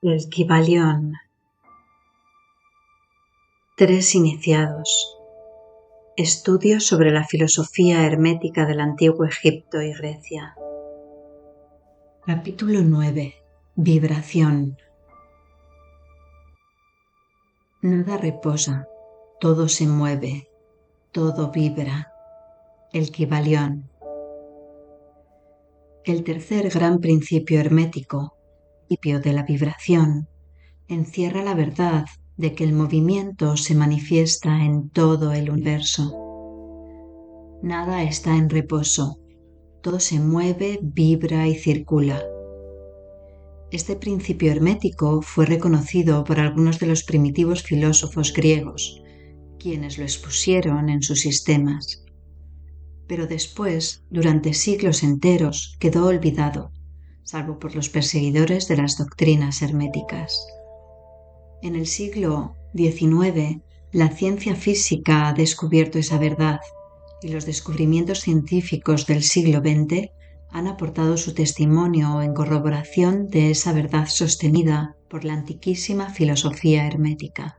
El Kybalión. 3 iniciados. Estudio sobre la filosofía hermética del Antiguo Egipto y Grecia. Capítulo 9. Vibración. Nada reposa, todo se mueve, todo vibra. El Kybalión. El tercer gran principio hermético, principio de la vibración, encierra la verdad de que el movimiento se manifiesta en todo el universo. Nada está en reposo, todo se mueve, vibra y circula. Este principio hermético fue reconocido por algunos de los primitivos filósofos griegos, quienes lo expusieron en sus sistemas. Pero después, durante siglos enteros, quedó olvidado, salvo por los perseguidores de las doctrinas herméticas. En el siglo XIX, la ciencia física ha descubierto esa verdad y los descubrimientos científicos del siglo XX han aportado su testimonio en corroboración de esa verdad sostenida por la antiquísima filosofía hermética.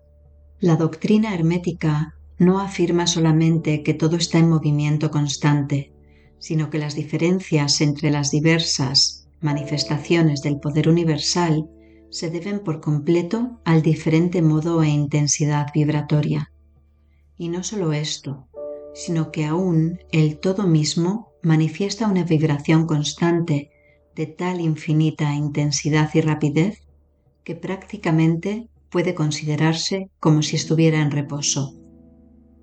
La doctrina hermética no afirma solamente que todo está en movimiento constante, sino que las diferencias entre las diversas manifestaciones del poder universal se deben por completo al diferente modo e intensidad vibratoria. Y no solo esto, sino que aún el todo mismo manifiesta una vibración constante de tal infinita intensidad y rapidez que prácticamente puede considerarse como si estuviera en reposo.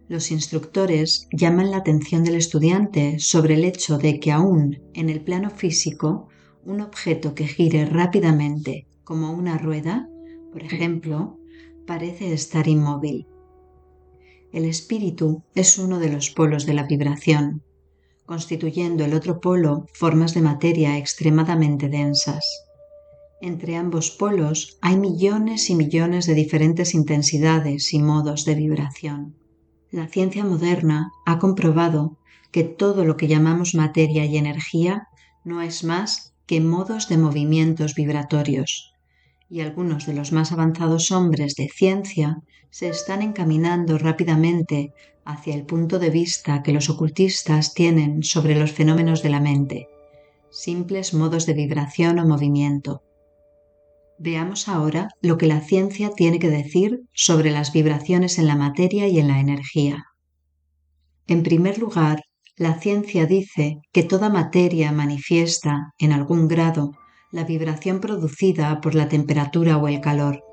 Los instructores llaman la atención del estudiante sobre el hecho de que aún en el plano físico, un objeto que gire rápidamente como una rueda, por ejemplo, parece estar inmóvil. El espíritu es uno de los polos de la vibración, constituyendo el otro polo formas de materia extremadamente densas. Entre ambos polos hay millones y millones de diferentes intensidades y modos de vibración. La ciencia moderna ha comprobado que todo lo que llamamos materia y energía no es más que modos de movimientos vibratorios, y algunos de los más avanzados hombres de ciencia se están encaminando rápidamente hacia el punto de vista que los ocultistas tienen sobre los fenómenos de la mente, simples modos de vibración o movimiento. Veamos ahora lo que la ciencia tiene que decir sobre las vibraciones en la materia y en la energía. En primer lugar, la ciencia dice que toda materia manifiesta, en algún grado, la vibración producida por la temperatura o el calor.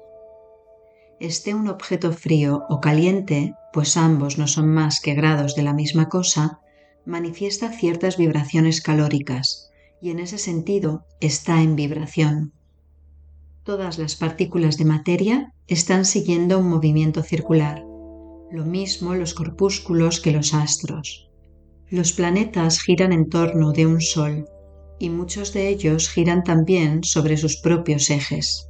Esté un objeto frío o caliente, pues ambos no son más que grados de la misma cosa, manifiesta ciertas vibraciones calóricas, y en ese sentido está en vibración. Todas las partículas de materia están siguiendo un movimiento circular, lo mismo los corpúsculos que los astros. Los planetas giran en torno de un sol, y muchos de ellos giran también sobre sus propios ejes.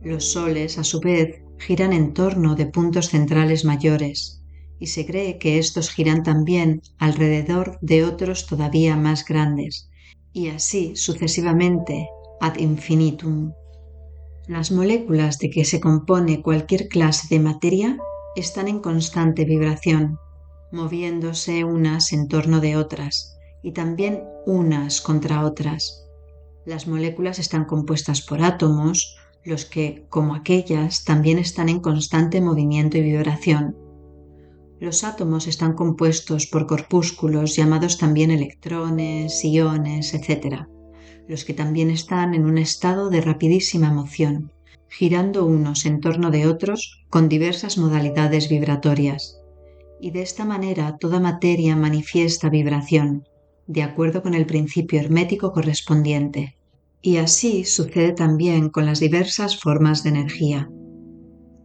Los soles, a su vez, giran en torno de puntos centrales mayores, y se cree que estos giran también alrededor de otros todavía más grandes, y así sucesivamente ad infinitum. Las moléculas de que se compone cualquier clase de materia están en constante vibración, moviéndose unas en torno de otras y también unas contra otras. Las moléculas están compuestas por átomos, los que, como aquellas, también están en constante movimiento y vibración. Los átomos están compuestos por corpúsculos llamados también electrones, iones, etc., los que también están en un estado de rapidísima moción, girando unos en torno de otros con diversas modalidades vibratorias. Y de esta manera toda materia manifiesta vibración, de acuerdo con el principio hermético correspondiente. Y así sucede también con las diversas formas de energía.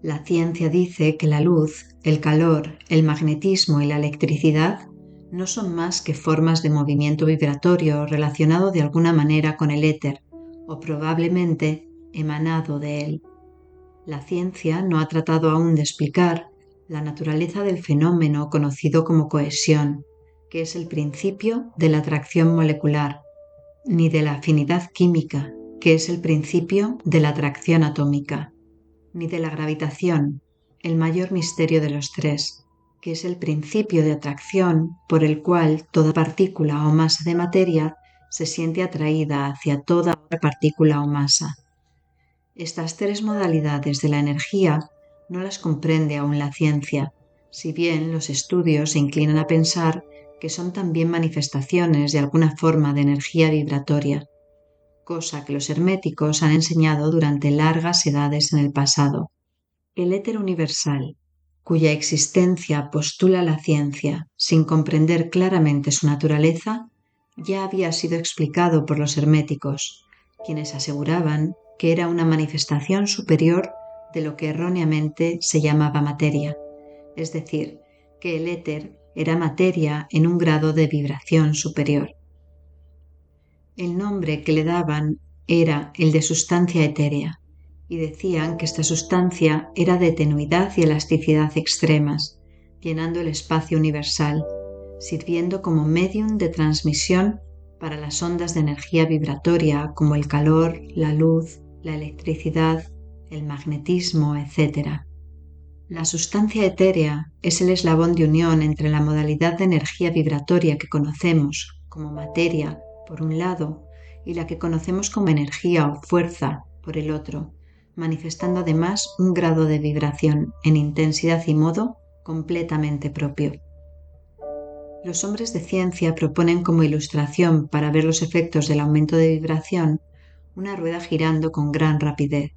La ciencia dice que la luz, el calor, el magnetismo y la electricidad no son más que formas de movimiento vibratorio relacionado de alguna manera con el éter, o probablemente emanado de él. La ciencia no ha tratado aún de explicar la naturaleza del fenómeno conocido como cohesión, que es el principio de la atracción molecular, ni de la afinidad química, que es el principio de la atracción atómica, ni de la gravitación, el mayor misterio de los tres, que es el principio de atracción por el cual toda partícula o masa de materia se siente atraída hacia toda otra partícula o masa. Estas tres modalidades de la energía no las comprende aún la ciencia, si bien los estudios se inclinan a pensar que son también manifestaciones de alguna forma de energía vibratoria, cosa que los herméticos han enseñado durante largas edades en el pasado. El éter universal, cuya existencia postula la ciencia sin comprender claramente su naturaleza, ya había sido explicado por los herméticos, quienes aseguraban que era una manifestación superior de lo que erróneamente se llamaba materia, es decir, que el éter era materia en un grado de vibración superior. El nombre que le daban era el de sustancia etérea, y decían que esta sustancia era de tenuidad y elasticidad extremas, llenando el espacio universal, sirviendo como medium de transmisión para las ondas de energía vibratoria como el calor, la luz, la electricidad, el magnetismo, etc. La sustancia etérea es el eslabón de unión entre la modalidad de energía vibratoria que conocemos como materia, por un lado, y la que conocemos como energía o fuerza, por el otro, manifestando además un grado de vibración en intensidad y modo completamente propio. Los hombres de ciencia proponen como ilustración para ver los efectos del aumento de vibración una rueda girando con gran rapidez.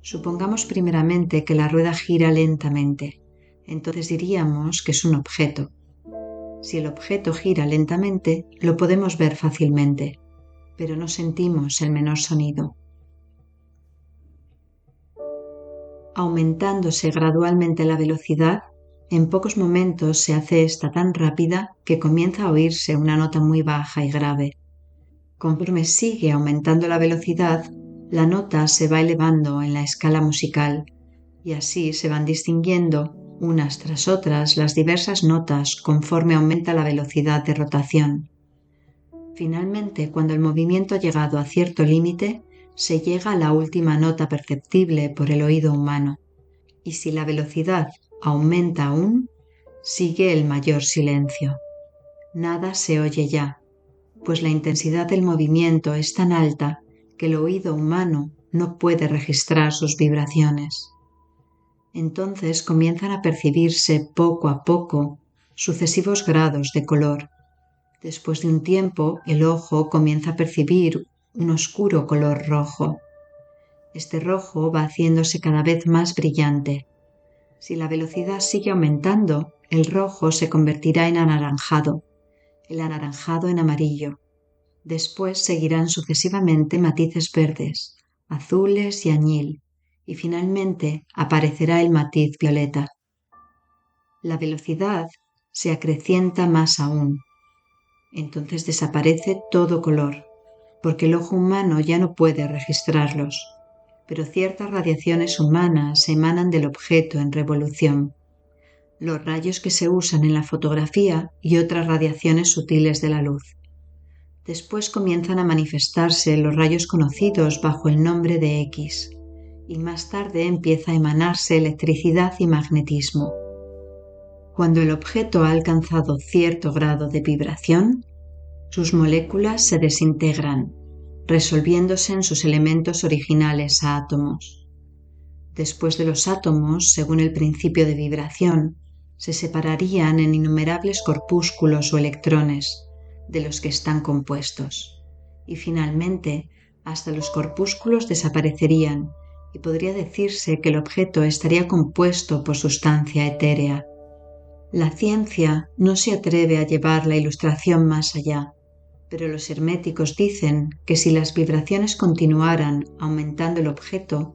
Supongamos primeramente que la rueda gira lentamente, entonces diríamos que es un objeto. Si el objeto gira lentamente, lo podemos ver fácilmente, pero no sentimos el menor sonido. Aumentándose gradualmente la velocidad, en pocos momentos se hace esta tan rápida que comienza a oírse una nota muy baja y grave. Conforme sigue aumentando la velocidad, la nota se va elevando en la escala musical y así se van distinguiendo unas tras otras las diversas notas conforme aumenta la velocidad de rotación. Finalmente, cuando el movimiento ha llegado a cierto límite, se llega a la última nota perceptible por el oído humano, y si la velocidad aumenta aún, sigue el mayor silencio. Nada se oye ya, pues la intensidad del movimiento es tan alta que el oído humano no puede registrar sus vibraciones. Entonces comienzan a percibirse poco a poco sucesivos grados de color. Después de un tiempo, el ojo comienza a percibir un oscuro color rojo. Este rojo va haciéndose cada vez más brillante. Si la velocidad sigue aumentando, el rojo se convertirá en anaranjado, el anaranjado en amarillo. Después seguirán sucesivamente matices verdes, azules y añil, y finalmente aparecerá el matiz violeta. La velocidad se acrecienta más aún. Entonces desaparece todo color, porque el ojo humano ya no puede registrarlos, pero ciertas radiaciones humanas emanan del objeto en revolución, los rayos que se usan en la fotografía y otras radiaciones sutiles de la luz. Después comienzan a manifestarse los rayos conocidos bajo el nombre de X, y más tarde empieza a emanarse electricidad y magnetismo. Cuando el objeto ha alcanzado cierto grado de vibración, sus moléculas se desintegran, resolviéndose en sus elementos originales a átomos. Después de los átomos, según el principio de vibración, se separarían en innumerables corpúsculos o electrones, de los que están compuestos, y finalmente hasta los corpúsculos desaparecerían y podría decirse que el objeto estaría compuesto por sustancia etérea. La ciencia no se atreve a llevar la ilustración más allá, pero los herméticos dicen que si las vibraciones continuaran aumentando el objeto,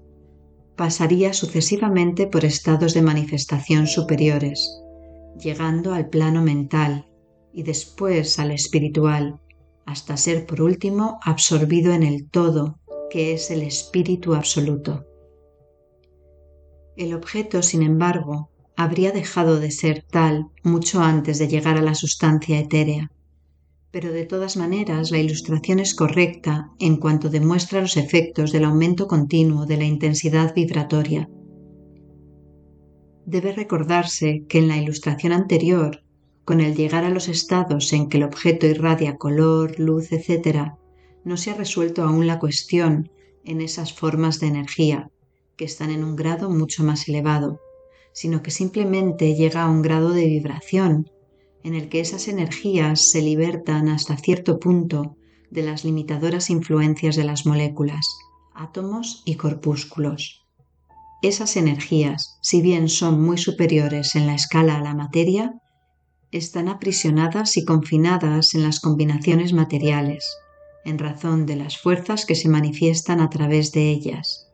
pasaría sucesivamente por estados de manifestación superiores, llegando al plano mental y después al espiritual, hasta ser por último absorbido en el todo, que es el espíritu absoluto. El objeto, sin embargo, habría dejado de ser tal mucho antes de llegar a la sustancia etérea. Pero de todas maneras la ilustración es correcta en cuanto demuestra los efectos del aumento continuo de la intensidad vibratoria. Debe recordarse que en la ilustración anterior, con el llegar a los estados en que el objeto irradia color, luz, etc., no se ha resuelto aún la cuestión en esas formas de energía, que están en un grado mucho más elevado, sino que simplemente llega a un grado de vibración en el que esas energías se libertan hasta cierto punto de las limitadoras influencias de las moléculas, átomos y corpúsculos. Esas energías, si bien son muy superiores en la escala a la materia, están aprisionadas y confinadas en las combinaciones materiales, en razón de las fuerzas que se manifiestan a través de ellas,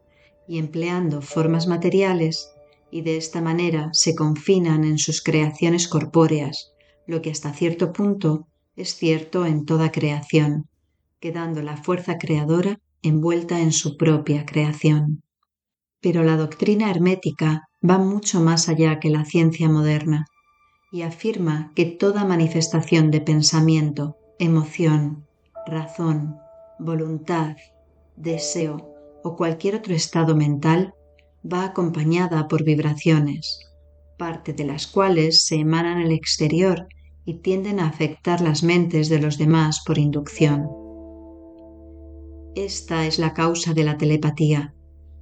y empleando formas materiales, y de esta manera se confinan en sus creaciones corpóreas, lo que hasta cierto punto es cierto en toda creación, quedando la fuerza creadora envuelta en su propia creación. Pero la doctrina hermética va mucho más allá que la ciencia moderna y afirma que toda manifestación de pensamiento, emoción, razón, voluntad, deseo o cualquier otro estado mental va acompañada por vibraciones, parte de las cuales se emanan al exterior y tienden a afectar las mentes de los demás por inducción. Esta es la causa de la telepatía,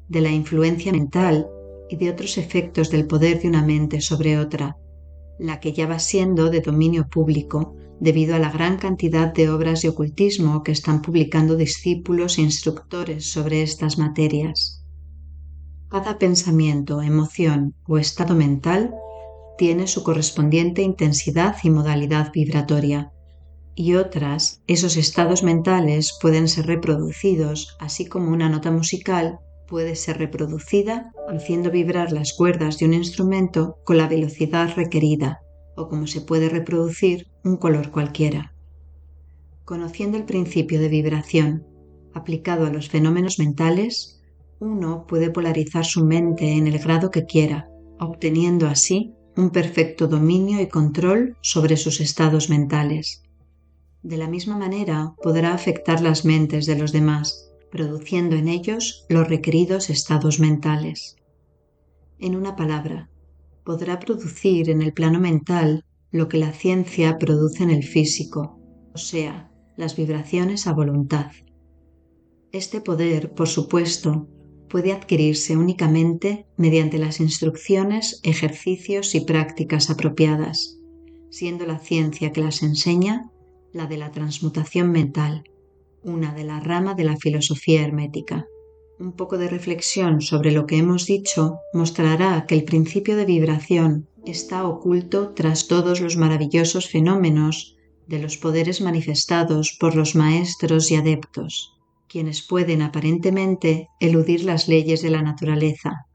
de la influencia mental y de otros efectos del poder de una mente sobre otra, la que ya va siendo de dominio público debido a la gran cantidad de obras de ocultismo que están publicando discípulos e instructores sobre estas materias. Cada pensamiento, emoción o estado mental tiene su correspondiente intensidad y modalidad vibratoria, y otras, esos estados mentales pueden ser reproducidos, así como una nota musical puede ser reproducida haciendo vibrar las cuerdas de un instrumento con la velocidad requerida, o como se puede reproducir un color cualquiera. Conociendo el principio de vibración aplicado a los fenómenos mentales, uno puede polarizar su mente en el grado que quiera, obteniendo así un perfecto dominio y control sobre sus estados mentales. De la misma manera podrá afectar las mentes de los demás, produciendo en ellos los requeridos estados mentales. En una palabra, podrá producir en el plano mental lo que la ciencia produce en el físico, o sea, las vibraciones a voluntad. Este poder, por supuesto, puede adquirirse únicamente mediante las instrucciones, ejercicios y prácticas apropiadas, siendo la ciencia que las enseña la de la transmutación mental, una de la rama de la filosofía hermética. Un poco de reflexión sobre lo que hemos dicho mostrará que el principio de vibración está oculto tras todos los maravillosos fenómenos de los poderes manifestados por los maestros y adeptos, quienes pueden aparentemente eludir las leyes de la naturaleza,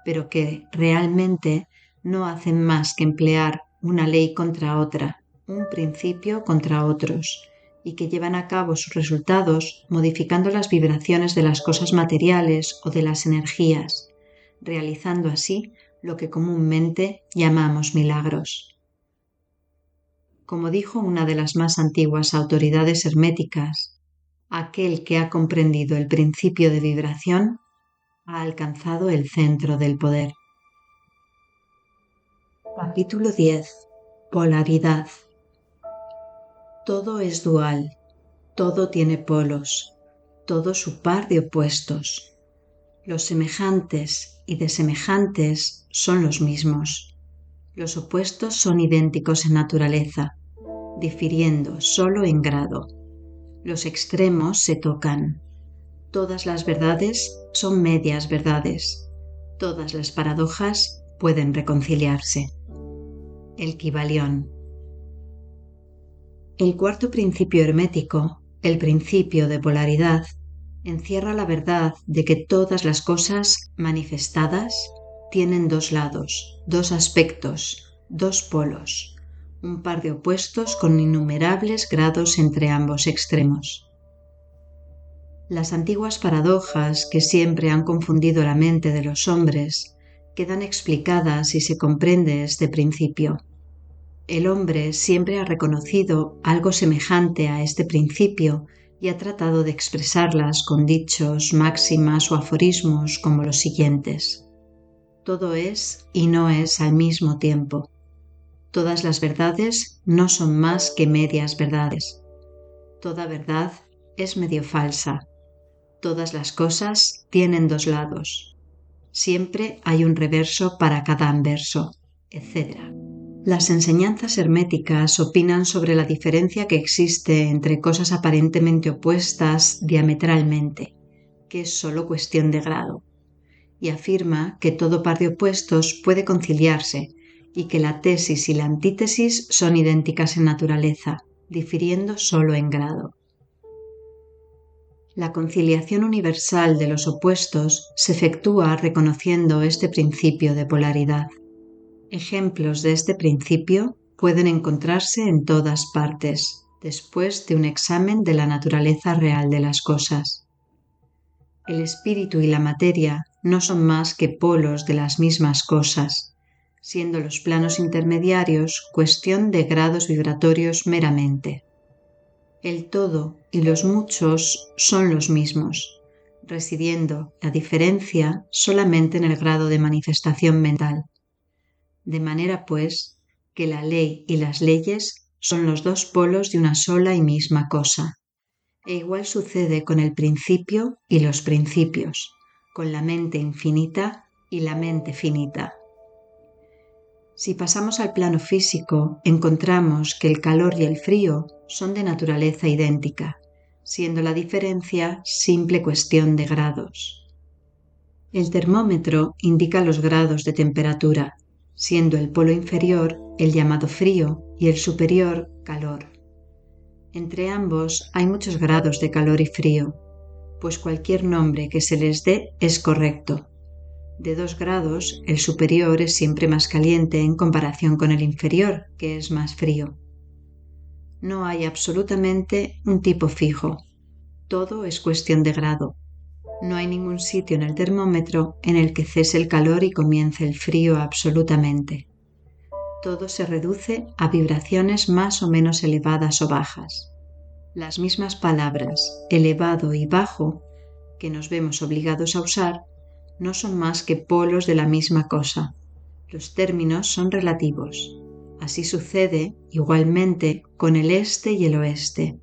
pero que realmente no hacen más que emplear una ley contra otra, un principio contra otros, y que llevan a cabo sus resultados modificando las vibraciones de las cosas materiales o de las energías, realizando así lo que comúnmente llamamos milagros. Como dijo una de las más antiguas autoridades herméticas, aquel que ha comprendido el principio de vibración ha alcanzado el centro del poder. Capítulo 10. Polaridad. Todo es dual, todo tiene polos, todo su par de opuestos. Los semejantes y desemejantes son los mismos. Los opuestos son idénticos en naturaleza, difiriendo solo en grado. Los extremos se tocan. Todas las verdades son medias verdades. Todas las paradojas pueden reconciliarse. El Kybalión. El cuarto principio hermético, el principio de polaridad, encierra la verdad de que todas las cosas manifestadas tienen dos lados, dos aspectos, dos polos, un par de opuestos con innumerables grados entre ambos extremos. Las antiguas paradojas que siempre han confundido la mente de los hombres quedan explicadas si se comprende este principio. El hombre siempre ha reconocido algo semejante a este principio y ha tratado de expresarlas con dichos, máximas o aforismos como los siguientes. Todo es y no es al mismo tiempo. Todas las verdades no son más que medias verdades. Toda verdad es medio falsa. Todas las cosas tienen dos lados. Siempre hay un reverso para cada anverso, etc. Las enseñanzas herméticas opinan sobre la diferencia que existe entre cosas aparentemente opuestas diametralmente, que es solo cuestión de grado, y afirma que todo par de opuestos puede conciliarse y que la tesis y la antítesis son idénticas en naturaleza, difiriendo solo en grado. La conciliación universal de los opuestos se efectúa reconociendo este principio de polaridad. Ejemplos de este principio pueden encontrarse en todas partes, después de un examen de la naturaleza real de las cosas. El espíritu y la materia no son más que polos de las mismas cosas, siendo los planos intermediarios cuestión de grados vibratorios meramente. El todo y los muchos son los mismos, residiendo la diferencia solamente en el grado de manifestación mental. De manera, pues, que la ley y las leyes son los dos polos de una sola y misma cosa. E igual sucede con el principio y los principios, con la mente infinita y la mente finita. Si pasamos al plano físico, encontramos que el calor y el frío son de naturaleza idéntica, siendo la diferencia simple cuestión de grados. El termómetro indica los grados de temperatura, siendo el polo inferior el llamado frío y el superior calor. Entre ambos hay muchos grados de calor y frío, pues cualquier nombre que se les dé es correcto. De 2 grados, el superior es siempre más caliente en comparación con el inferior, que es más frío. No hay absolutamente un tipo fijo. Todo es cuestión de grado. No hay ningún sitio en el termómetro en el que cese el calor y comience el frío absolutamente. Todo se reduce a vibraciones más o menos elevadas o bajas. Las mismas palabras elevado y bajo, que nos vemos obligados a usar, no son más que polos de la misma cosa. Los términos son relativos. Así sucede, igualmente, con el este y el oeste.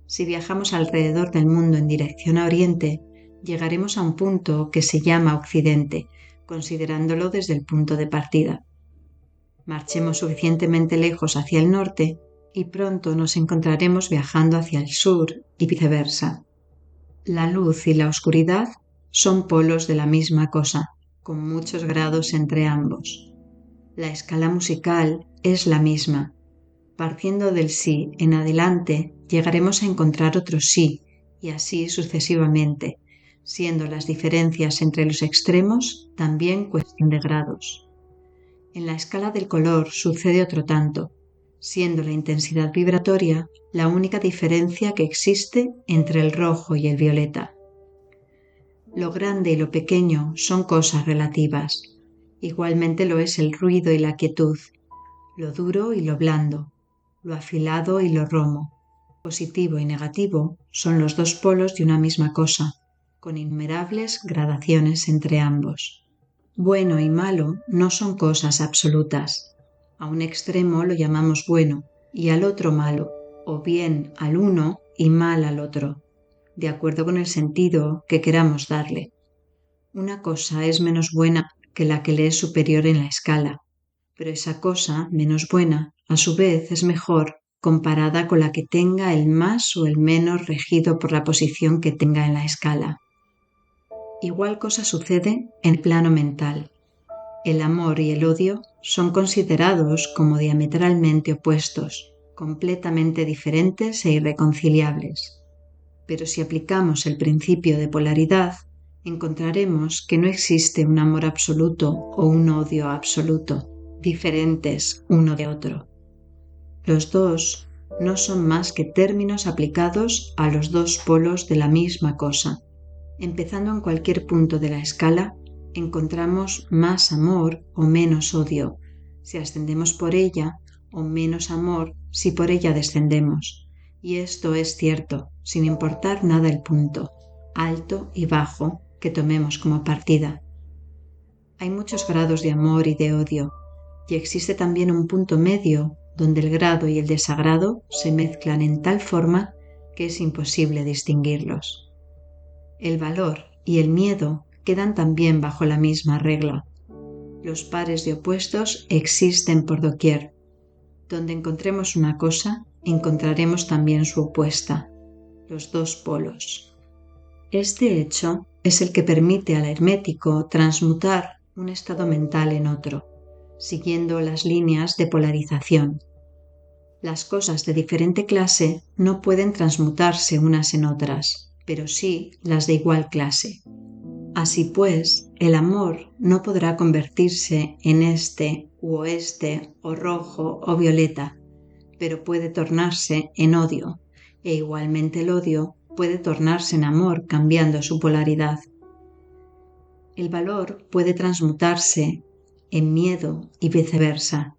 Si viajamos alrededor del mundo en dirección a oriente, llegaremos a un punto que se llama occidente, considerándolo desde el punto de partida. Marchemos suficientemente lejos hacia el norte y pronto nos encontraremos viajando hacia el sur y viceversa. La luz y la oscuridad son polos de la misma cosa, con muchos grados entre ambos. La escala musical es la misma. Partiendo del si en adelante, llegaremos a encontrar otro si, y así sucesivamente, siendo las diferencias entre los extremos también cuestión de grados. En la escala del color sucede otro tanto, siendo la intensidad vibratoria la única diferencia que existe entre el rojo y el violeta. Lo grande y lo pequeño son cosas relativas. Igualmente lo es el ruido y la quietud, lo duro y lo blando, lo afilado y lo romo. Positivo y negativo son los dos polos de una misma cosa, con innumerables gradaciones entre ambos. Bueno y malo no son cosas absolutas. A un extremo lo llamamos bueno y al otro malo, o bien al uno y mal al otro, de acuerdo con el sentido que queramos darle. Una cosa es menos buena que la que le es superior en la escala, pero esa cosa menos buena, a su vez, es mejor comparada con la que tenga el más o el menos regido por la posición que tenga en la escala. Igual cosa sucede en el plano mental. El amor y el odio son considerados como diametralmente opuestos, completamente diferentes e irreconciliables. Pero si aplicamos el principio de polaridad, encontraremos que no existe un amor absoluto o un odio absoluto, diferentes uno de otro. Los dos no son más que términos aplicados a los dos polos de la misma cosa. Empezando en cualquier punto de la escala, encontramos más amor o menos odio. Si ascendemos por ella, o menos amor si por ella descendemos. Y esto es cierto, sin importar nada el punto, alto y bajo, que tomemos como partida. Hay muchos grados de amor y de odio, y existe también un punto medio donde el grado y el desagrado se mezclan en tal forma que es imposible distinguirlos. El valor y el miedo quedan también bajo la misma regla. Los pares de opuestos existen por doquier. Donde encontremos una cosa, encontraremos también su opuesta, los dos polos. Este hecho es el que permite al hermético transmutar un estado mental en otro, siguiendo las líneas de polarización. Las cosas de diferente clase no pueden transmutarse unas en otras, pero sí las de igual clase. Así pues, el amor no podrá convertirse en este u oeste o rojo o violeta, pero puede tornarse en odio, e igualmente el odio puede tornarse en amor cambiando su polaridad. El valor puede transmutarse en miedo y viceversa.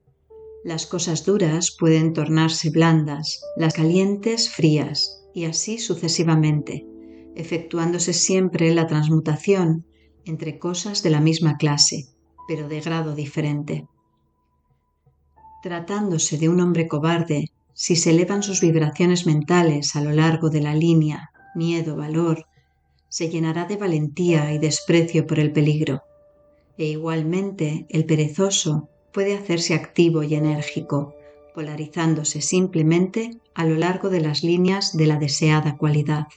Las cosas duras pueden tornarse blandas, las calientes frías, y así sucesivamente, efectuándose siempre la transmutación entre cosas de la misma clase, pero de grado diferente. Tratándose de un hombre cobarde, si se elevan sus vibraciones mentales a lo largo de la línea miedo-valor, se llenará de valentía y desprecio por el peligro, e igualmente el perezoso puede hacerse activo y enérgico, polarizándose simplemente a lo largo de las líneas de la deseada cualidad.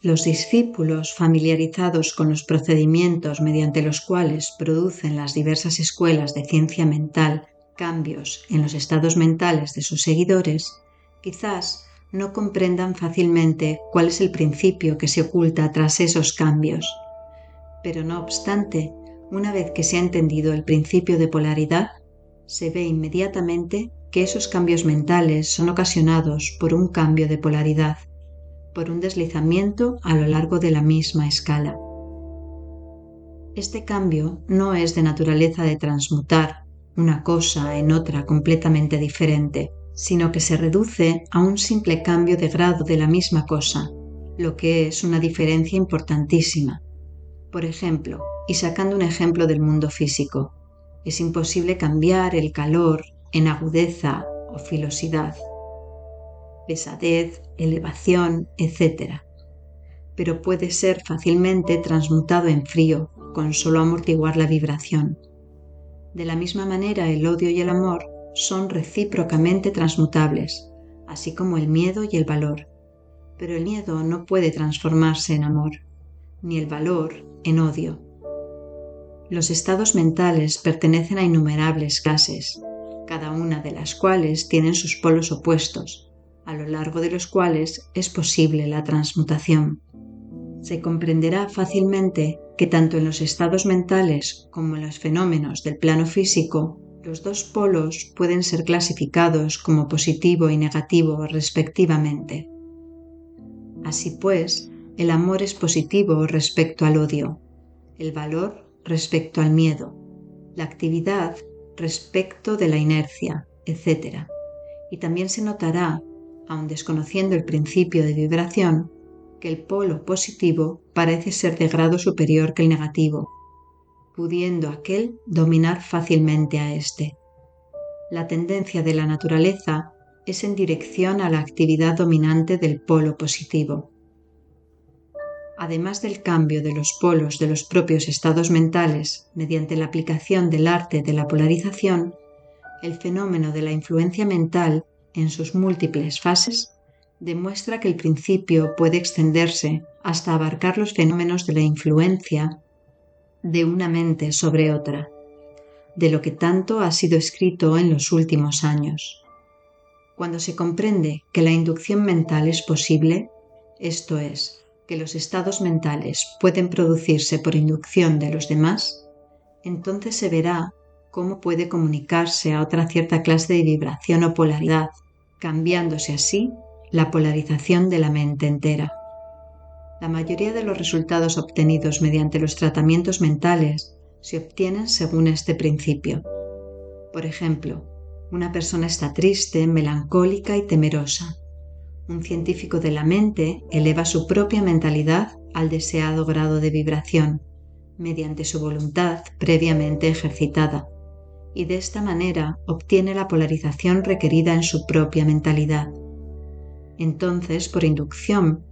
Los discípulos familiarizados con los procedimientos mediante los cuales producen las diversas escuelas de ciencia mental cambios en los estados mentales de sus seguidores, quizás no comprendan fácilmente cuál es el principio que se oculta tras esos cambios. Pero no obstante, una vez que se ha entendido el principio de polaridad, se ve inmediatamente que esos cambios mentales son ocasionados por un cambio de polaridad, por un deslizamiento a lo largo de la misma escala. Este cambio no es de naturaleza de transmutar una cosa en otra completamente diferente, sino que se reduce a un simple cambio de grado de la misma cosa, lo que es una diferencia importantísima. Por ejemplo, y sacando un ejemplo del mundo físico, es imposible cambiar el calor en agudeza o filosidad, pesadez, elevación, etc. Pero puede ser fácilmente transmutado en frío, con solo amortiguar la vibración. De la misma manera, el odio y el amor son recíprocamente transmutables, así como el miedo y el valor. Pero el miedo no puede transformarse en amor, ni el valor en odio. Los estados mentales pertenecen a innumerables clases, cada una de las cuales tienen sus polos opuestos, a lo largo de los cuales es posible la transmutación. Se comprenderá fácilmente que tanto en los estados mentales como en los fenómenos del plano físico, los dos polos pueden ser clasificados como positivo y negativo respectivamente. Así pues, el amor es positivo respecto al odio, el valor respecto al miedo, la actividad respecto de la inercia, etc. Y también se notará, aun desconociendo el principio de vibración, que el polo positivo parece ser de grado superior que el negativo, pudiendo aquel dominar fácilmente a éste. La tendencia de la naturaleza es en dirección a la actividad dominante del polo positivo. Además del cambio de los polos de los propios estados mentales mediante la aplicación del arte de la polarización, el fenómeno de la influencia mental en sus múltiples fases demuestra que el principio puede extenderse hasta abarcar los fenómenos de la influencia de una mente sobre otra, de lo que tanto ha sido escrito en los últimos años. Cuando se comprende que la inducción mental es posible, esto es, que los estados mentales pueden producirse por inducción de los demás, entonces se verá cómo puede comunicarse a otra cierta clase de vibración o polaridad, cambiándose así la polarización de la mente entera. La mayoría de los resultados obtenidos mediante los tratamientos mentales se obtienen según este principio. Por ejemplo, Una persona está triste, melancólica y temerosa. Un científico de la mente eleva su propia mentalidad al deseado grado de vibración, mediante su voluntad previamente ejercitada, y de esta manera obtiene la polarización requerida en su propia mentalidad. Entonces, por inducción,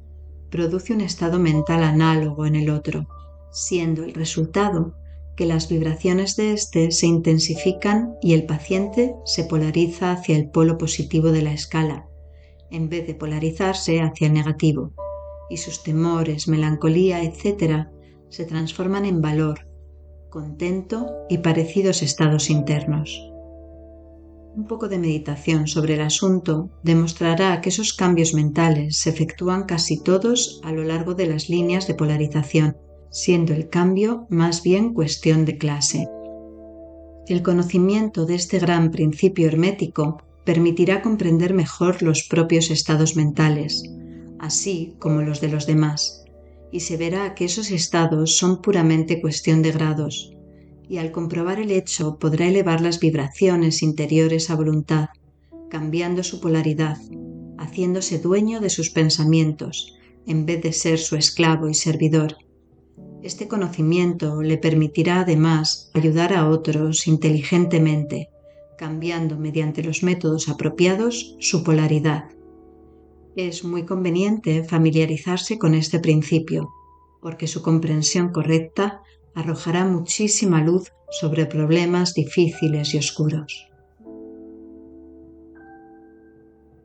produce un estado mental análogo en el otro, siendo el resultado que las vibraciones de éste se intensifican y el paciente se polariza hacia el polo positivo de la escala, en vez de polarizarse hacia el negativo, y sus temores, melancolía, etc. se transforman en valor, contento y parecidos estados internos. Un poco de meditación sobre el asunto demostrará que esos cambios mentales se efectúan casi todos a lo largo de las líneas de polarización, siendo el cambio más bien cuestión de clase. El conocimiento de este gran principio hermético permitirá comprender mejor los propios estados mentales, así como los de los demás, y se verá que esos estados son puramente cuestión de grados, y al comprobar el hecho podrá elevar las vibraciones interiores a voluntad, cambiando su polaridad, haciéndose dueño de sus pensamientos, en vez de ser su esclavo y servidor. Este conocimiento le permitirá además ayudar a otros inteligentemente, cambiando mediante los métodos apropiados su polaridad. Es muy conveniente familiarizarse con este principio, porque su comprensión correcta arrojará muchísima luz sobre problemas difíciles y oscuros.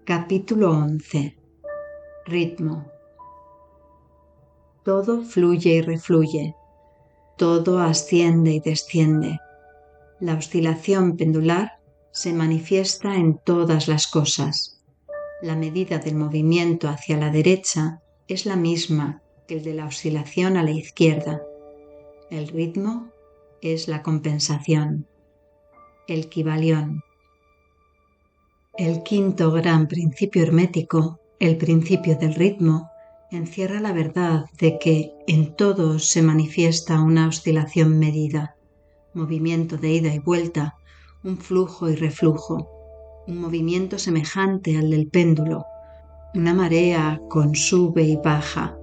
Capítulo 11. Ritmo. Todo fluye y refluye, todo asciende y desciende. La oscilación pendular se manifiesta en todas las cosas. La medida del movimiento hacia la derecha es la misma que el de la oscilación a la izquierda. El ritmo es la compensación. El Kybalión. El quinto gran principio hermético, el principio del ritmo, encierra la verdad de que en todos se manifiesta una oscilación medida, movimiento de ida y vuelta, un flujo y reflujo, un movimiento semejante al del péndulo, una marea con sube y baja,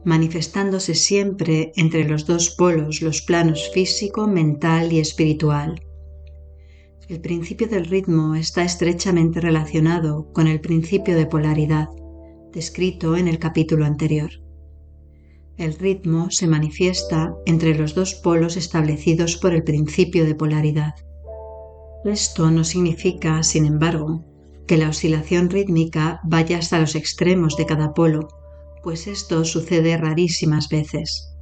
manifestándose siempre entre los dos polos, los planos físico, mental y espiritual. El principio del ritmo está estrechamente relacionado con el principio de polaridad, descrito en el capítulo anterior. El ritmo se manifiesta entre los dos polos establecidos por el principio de polaridad. Esto no significa, sin embargo, que la oscilación rítmica vaya hasta los extremos de cada polo, pues esto sucede rarísimas veces.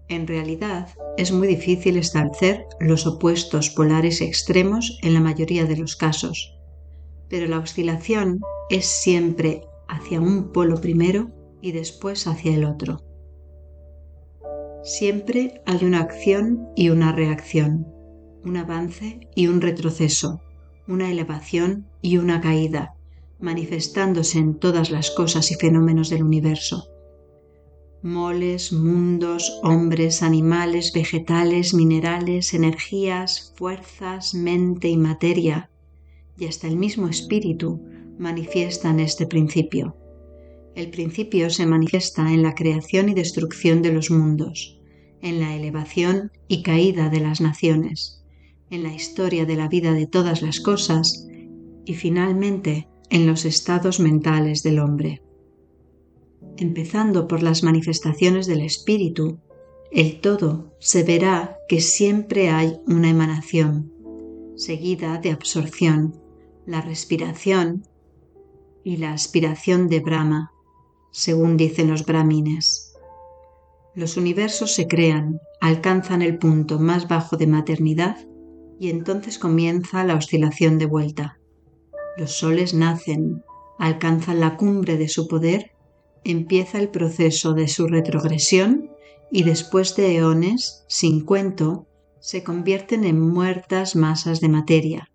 En realidad, es muy difícil establecer los opuestos polares extremos en la mayoría de los casos, pero la oscilación es siempre hacia un polo primero y después hacia el otro. Siempre hay una acción y una reacción, un avance y un retroceso, una elevación y una caída, manifestándose en todas las cosas y fenómenos del universo. Moles, mundos, hombres, animales, vegetales, minerales, energías, fuerzas, mente y materia, y hasta el mismo espíritu manifiestan este principio. El principio se manifiesta en la creación y destrucción de los mundos, en la elevación y caída de las naciones, en la historia de la vida de todas las cosas y finalmente en los estados mentales del hombre. Empezando por las manifestaciones del espíritu, el todo se verá que siempre hay una emanación, seguida de absorción, la respiración y la aspiración de Brahma, según dicen los brahmines. Los universos se crean, alcanzan el punto más bajo de maternidad y entonces comienza la oscilación de vuelta. Los soles nacen, alcanzan la cumbre de su poder, empieza el proceso de su retrogresión y después de eones, sin cuento, se convierten en muertas masas de materia,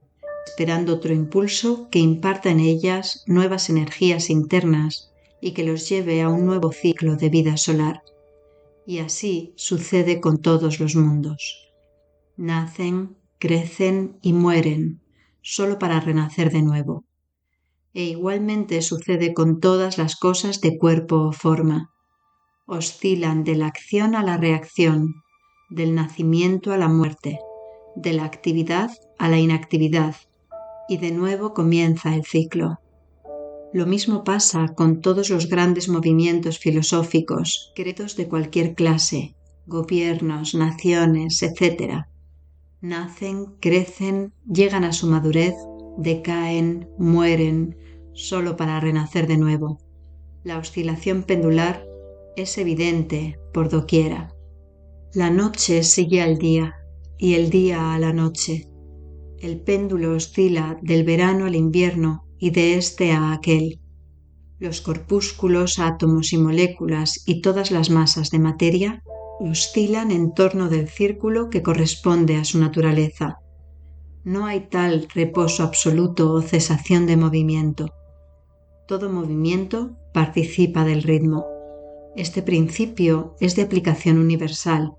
esperando otro impulso que imparta en ellas nuevas energías internas y que los lleve a un nuevo ciclo de vida solar. Y así sucede con todos los mundos. Nacen, crecen y mueren, solo para renacer de nuevo. E igualmente sucede con todas las cosas de cuerpo o forma. Oscilan de la acción a la reacción, del nacimiento a la muerte, de la actividad a la inactividad, y de nuevo comienza el ciclo. Lo mismo pasa con todos los grandes movimientos filosóficos, credos de cualquier clase, gobiernos, naciones, etc. Nacen, crecen, llegan a su madurez, decaen, mueren, solo para renacer de nuevo. La oscilación pendular es evidente por doquiera. La noche sigue al día y el día a la noche. El péndulo oscila del verano al invierno y de este a aquel. Los corpúsculos, átomos y moléculas y todas las masas de materia oscilan en torno del círculo que corresponde a su naturaleza. No hay tal reposo absoluto o cesación de movimiento. Todo movimiento participa del ritmo. Este principio es de aplicación universal.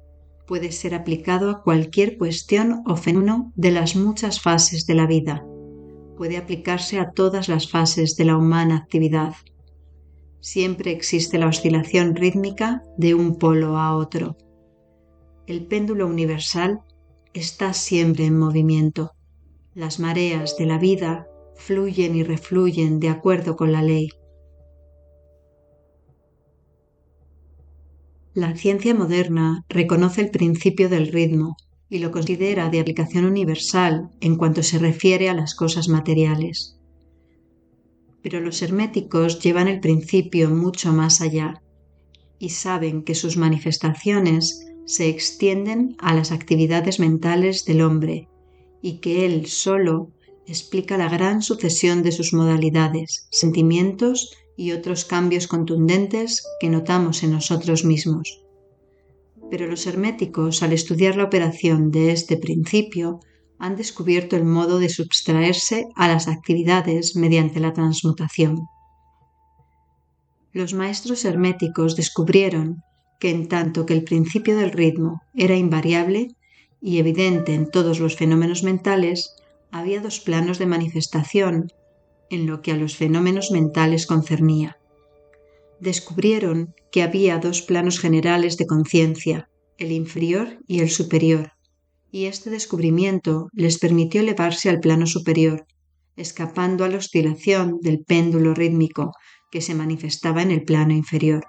Puede ser aplicado a cualquier cuestión o fenómeno de las muchas fases de la vida. Puede aplicarse a todas las fases de la humana actividad. Siempre existe la oscilación rítmica de un polo a otro. El péndulo universal está siempre en movimiento. Las mareas de la vida fluyen y refluyen de acuerdo con la ley. La ciencia moderna reconoce el principio del ritmo y lo considera de aplicación universal en cuanto se refiere a las cosas materiales. Pero los herméticos llevan el principio mucho más allá y saben que sus manifestaciones se extienden a las actividades mentales del hombre y que él solo explica la gran sucesión de sus modalidades, sentimientos y otros cambios contundentes que notamos en nosotros mismos. Pero los herméticos, al estudiar la operación de este principio, han descubierto el modo de subtraerse a las actividades mediante la transmutación. Los maestros herméticos descubrieron que en tanto que el principio del ritmo era invariable y evidente en todos los fenómenos mentales, había dos planos de manifestación en lo que a los fenómenos mentales concernía. Descubrieron que había dos planos generales de conciencia, el inferior y el superior, y este descubrimiento les permitió elevarse al plano superior, escapando a la oscilación del péndulo rítmico que se manifestaba en el plano inferior.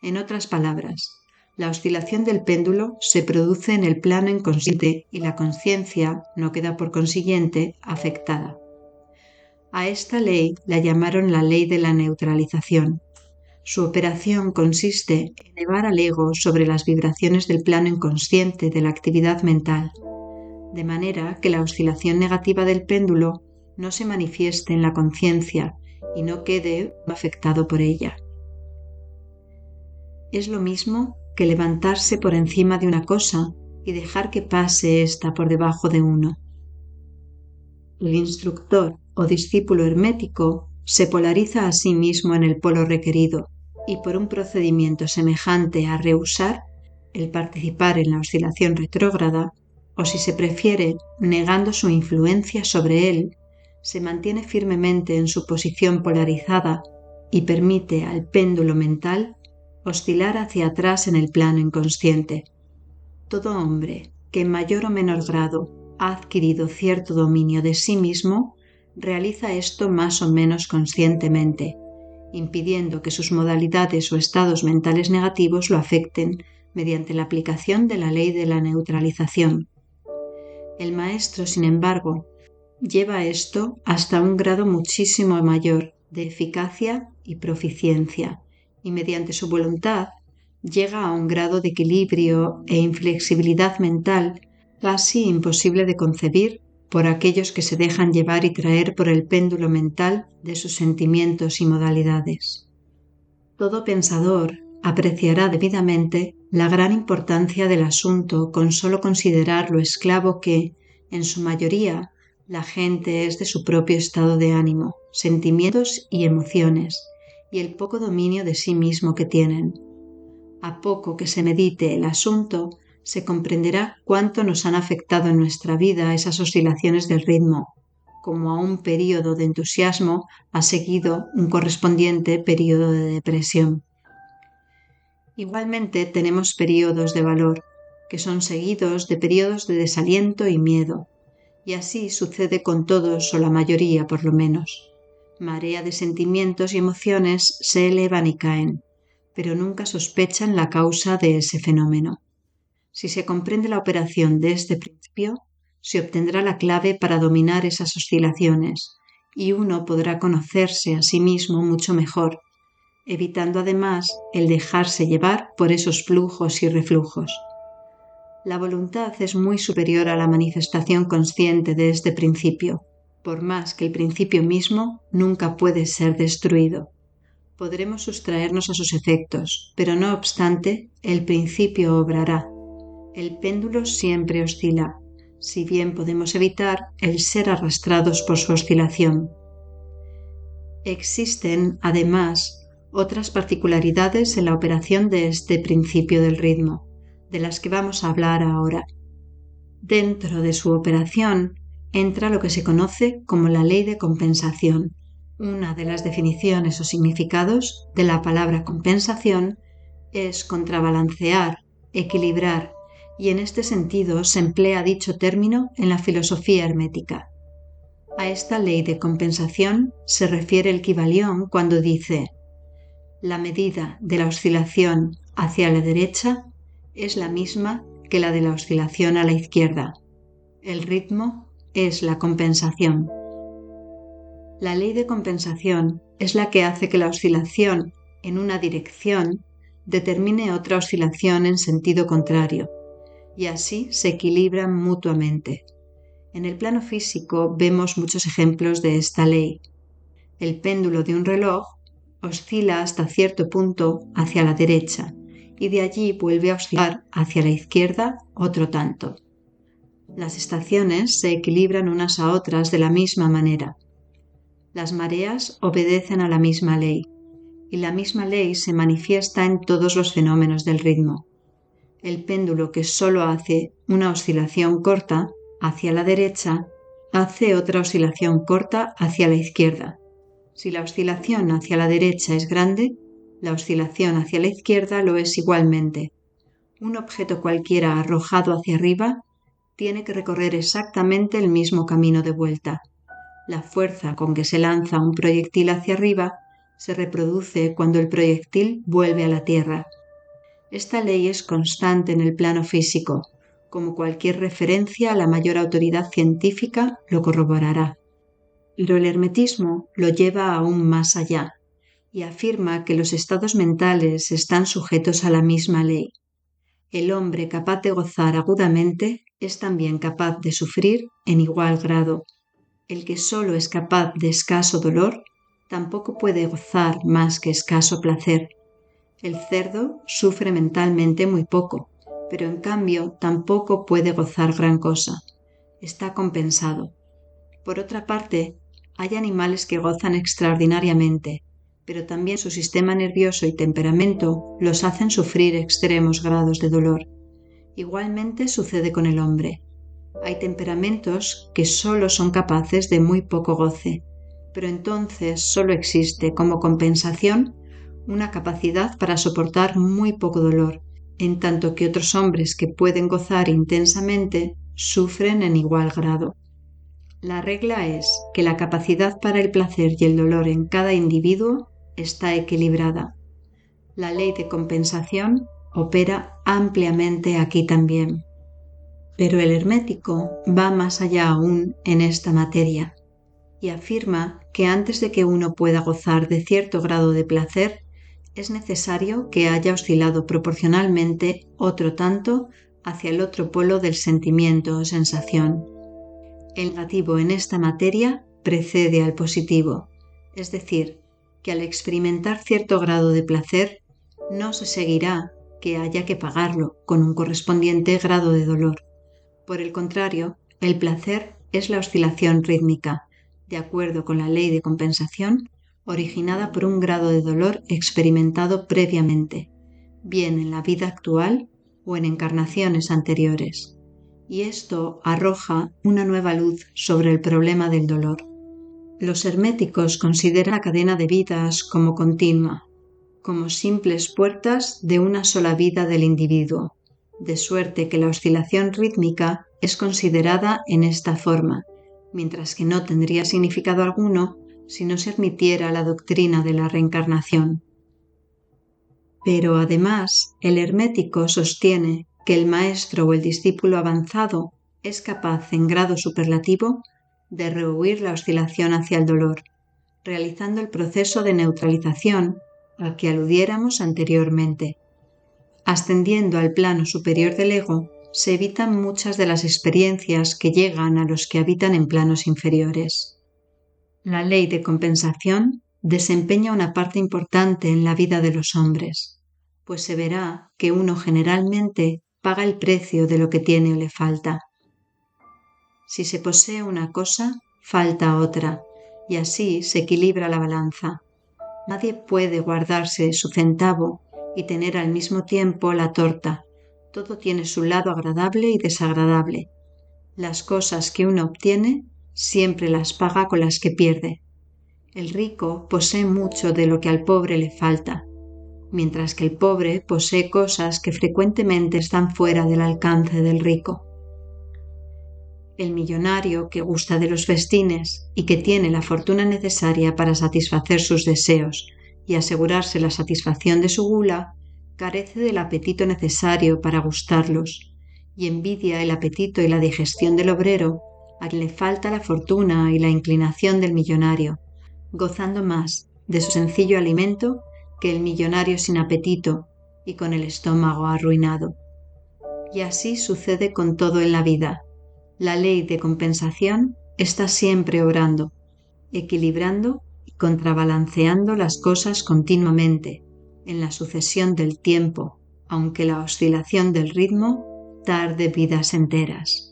En otras palabras, la oscilación del péndulo se produce en el plano inconsciente y la conciencia no queda por consiguiente afectada. A esta ley la llamaron la ley de la neutralización. Su operación consiste en elevar al ego sobre las vibraciones del plano inconsciente de la actividad mental, de manera que la oscilación negativa del péndulo no se manifieste en la conciencia y no quede afectado por ella. Es lo mismo que levantarse por encima de una cosa y dejar que pase ésta por debajo de uno. El instructor o discípulo hermético se polariza a sí mismo en el polo requerido y por un procedimiento semejante a rehusar el participar en la oscilación retrógrada, o si se prefiere, negando su influencia sobre él, se mantiene firmemente en su posición polarizada y permite al péndulo mental oscilar hacia atrás en el plano inconsciente. Todo hombre que en mayor o menor grado ha adquirido cierto dominio de sí mismo realiza esto más o menos conscientemente, impidiendo que sus modalidades o estados mentales negativos lo afecten mediante la aplicación de la ley de la neutralización. El maestro, sin embargo, lleva esto hasta un grado muchísimo mayor de eficacia y proficiencia, y mediante su voluntad llega a un grado de equilibrio e inflexibilidad mental casi imposible de concebir por aquellos que se dejan llevar y traer por el péndulo mental de sus sentimientos y modalidades. Todo pensador apreciará debidamente la gran importancia del asunto con solo considerar lo esclavo que, en su mayoría, la gente es de su propio estado de ánimo, sentimientos y emociones, y el poco dominio de sí mismo que tienen. A poco que se medite el asunto, se comprenderá cuánto nos han afectado en nuestra vida esas oscilaciones del ritmo, como a un período de entusiasmo ha seguido un correspondiente período de depresión. Igualmente tenemos períodos de valor, que son seguidos de períodos de desaliento y miedo, y así sucede con todos o la mayoría por lo menos. Marea de sentimientos y emociones se elevan y caen, pero nunca sospechan la causa de ese fenómeno. Si se comprende la operación de este principio, se obtendrá la clave para dominar esas oscilaciones, y uno podrá conocerse a sí mismo mucho mejor, evitando además el dejarse llevar por esos flujos y reflujos. La voluntad es muy superior a la manifestación consciente de este principio, por más que el principio mismo nunca puede ser destruido. Podremos sustraernos a sus efectos, pero no obstante, el principio obrará. El péndulo siempre oscila, si bien podemos evitar el ser arrastrados por su oscilación. Existen, además, otras particularidades en la operación de este principio del ritmo, de las que vamos a hablar ahora. Dentro de su operación entra lo que se conoce como la ley de compensación. Una de las definiciones o significados de la palabra compensación es contrabalancear, equilibrar, y en este sentido se emplea dicho término en la filosofía hermética. A esta ley de compensación se refiere el Kybalión cuando dice: la medida de la oscilación hacia la derecha es la misma que la de la oscilación a la izquierda. El ritmo es la compensación. La ley de compensación es la que hace que la oscilación en una dirección determine otra oscilación en sentido contrario, y así se equilibran mutuamente. En el plano físico vemos muchos ejemplos de esta ley. El péndulo de un reloj oscila hasta cierto punto hacia la derecha y de allí vuelve a oscilar hacia la izquierda otro tanto. Las estaciones se equilibran unas a otras de la misma manera. Las mareas obedecen a la misma ley, y la misma ley se manifiesta en todos los fenómenos del ritmo. El péndulo que solo hace una oscilación corta hacia la derecha hace otra oscilación corta hacia la izquierda. Si la oscilación hacia la derecha es grande, la oscilación hacia la izquierda lo es igualmente. Un objeto cualquiera arrojado hacia arriba tiene que recorrer exactamente el mismo camino de vuelta. La fuerza con que se lanza un proyectil hacia arriba se reproduce cuando el proyectil vuelve a la Tierra. Esta ley es constante en el plano físico, como cualquier referencia a la mayor autoridad científica lo corroborará. Pero el hermetismo lo lleva aún más allá y afirma que los estados mentales están sujetos a la misma ley. El hombre capaz de gozar agudamente es también capaz de sufrir en igual grado. El que solo es capaz de escaso dolor tampoco puede gozar más que escaso placer. El cerdo sufre mentalmente muy poco, pero en cambio tampoco puede gozar gran cosa. Está compensado. Por otra parte, hay animales que gozan extraordinariamente, pero también su sistema nervioso y temperamento los hacen sufrir extremos grados de dolor. Igualmente sucede con el hombre. Hay temperamentos que solo son capaces de muy poco goce, pero entonces solo existe como compensación una capacidad para soportar muy poco dolor, en tanto que otros hombres que pueden gozar intensamente sufren en igual grado. La regla es que la capacidad para el placer y el dolor en cada individuo está equilibrada. La ley de compensación opera ampliamente aquí también. Pero el hermético va más allá aún en esta materia y afirma que antes de que uno pueda gozar de cierto grado de placer, es necesario que haya oscilado proporcionalmente otro tanto hacia el otro polo del sentimiento o sensación. El negativo en esta materia precede al positivo, es decir, que al experimentar cierto grado de placer, no se seguirá que haya que pagarlo con un correspondiente grado de dolor. Por el contrario, el placer es la oscilación rítmica, de acuerdo con la ley de compensación, originada por un grado de dolor experimentado previamente, bien en la vida actual o en encarnaciones anteriores. y esto arroja una nueva luz sobre el problema del dolor. Los herméticos consideran la cadena de vidas como continua, como simples puertas de una sola vida del individuo, de suerte que la oscilación rítmica es considerada en esta forma, mientras que no tendría significado alguno si no se admitiera la doctrina de la reencarnación. Pero además, el hermético sostiene que el maestro o el discípulo avanzado es capaz en grado superlativo de rehuir la oscilación hacia el dolor, realizando el proceso de neutralización al que aludiéramos anteriormente. Ascendiendo al plano superior del ego, se evitan muchas de las experiencias que llegan a los que habitan en planos inferiores. La ley de compensación desempeña una parte importante en la vida de los hombres, pues se verá que uno generalmente paga el precio de lo que tiene o le falta. Si se posee una cosa, falta otra, y así se equilibra la balanza. Nadie puede guardarse su centavo y tener al mismo tiempo la torta. Todo tiene su lado agradable y desagradable. Las cosas que uno obtiene siempre las paga con las que pierde. El rico posee mucho de lo que al pobre le falta, mientras que el pobre posee cosas que frecuentemente están fuera del alcance del rico. El millonario que gusta de los festines y que tiene la fortuna necesaria para satisfacer sus deseos y asegurarse la satisfacción de su gula, carece del apetito necesario para gustarlos y envidia el apetito y la digestión del obrero a quien le falta la fortuna y la inclinación del millonario, gozando más de su sencillo alimento que el millonario sin apetito y con el estómago arruinado. Y así sucede con todo en la vida. La ley de compensación está siempre obrando, equilibrando y contrabalanceando las cosas continuamente, en la sucesión del tiempo, aunque la oscilación del ritmo tarde vidas enteras.